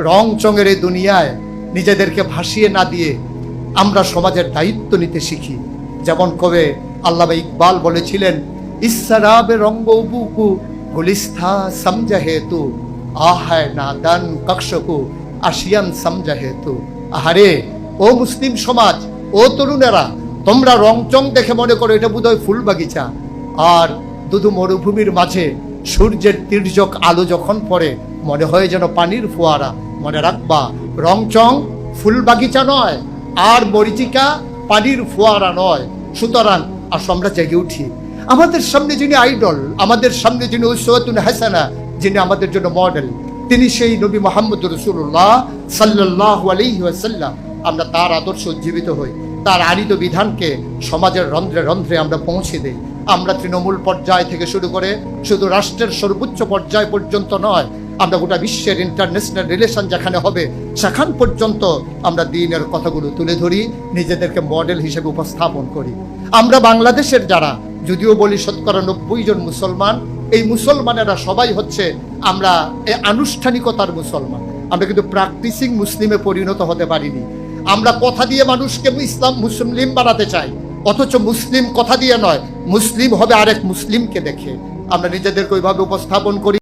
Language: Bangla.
রং চঙের এই দুনিয়ায় নিজেদেরকে ভাসিয়ে না দিয়ে আমরা সমাজের দায়িত্ব নিতে শিখি। যেমন কবে আল্লামা ইকবাল বলেছিলেন, ইসরাবে রঙ্গ বুকু গুলিস্থা সমঝা হেতু আহায় নাদান কক্ষকু আশিয়ান সমঝা হেতু। আহারে ও মুসলিম সমাজ, ও তরুণেরা, তোমরা রংচং দেখে মনে করো এটা বোধহয় ফুল বাগিচা, আর দুধু মরুভূমির মাঝে সূর্যের তির্যক আলো যখন পড়ে মনে হয় যেন পানির ফোয়ারা। মনে রাখবা, রংচং ফুল বাগিচা নয়, আর মরিচিকা পানির ফোয়ারা নয়। সুতরাং আসো আমরা জেগে উঠি। আমাদের সামনে যিনি আইডল, আমাদের সামনে যিনি উসওয়াতুন হাসানা, যিনি আমাদের জন্য মডেল, তিনি সেই নবী মুহাম্মদ রাসূলুল্লাহ সাল্লাল্লাহু আলাইহি ওয়াসাল্লাম। আমরা তার আদর্শ উজ্জীবিত হই, তার আনিত বিধানকে সমাজের রন্ধ্রে রন্ধ্রে আমরা পৌঁছে দিই। আমরা তৃণমূল পর্যায় থেকে শুরু করে শুধু রাষ্ট্রের সর্বোচ্চ পর্যায় পর্যন্ত নয়, আমরা গোটা বিশ্বের ইন্টারন্যাশনাল রিলেশন যেখানে হবে সেখান পর্যন্ত আমরা দ্বীনের কথাগুলো তুলে ধরি, নিজেদেরকে মডেল হিসেবে উপস্থাপন করি। আমরা বাংলাদেশের যারা, যদিও বলি 90% জন মুসলমান, এই মুসলমানেরা সবাই হচ্ছে আমরা এই আনুষ্ঠানিকতার মুসলমান। আমরা কিন্তু প্র্যাকটিসিং মুসলিমে পরিণত হতে পারিনি। আমরা কথা দিয়ে মানুষকে ইসলাম মুসলিম বানাতে চাই, অথচ মুসলিম কথা দিয়ে নয়, মুসলিম হবে আরেক মুসলিমকে দেখে। আমরা নিজেদেরকে ওইভাবে উপস্থাপন করি।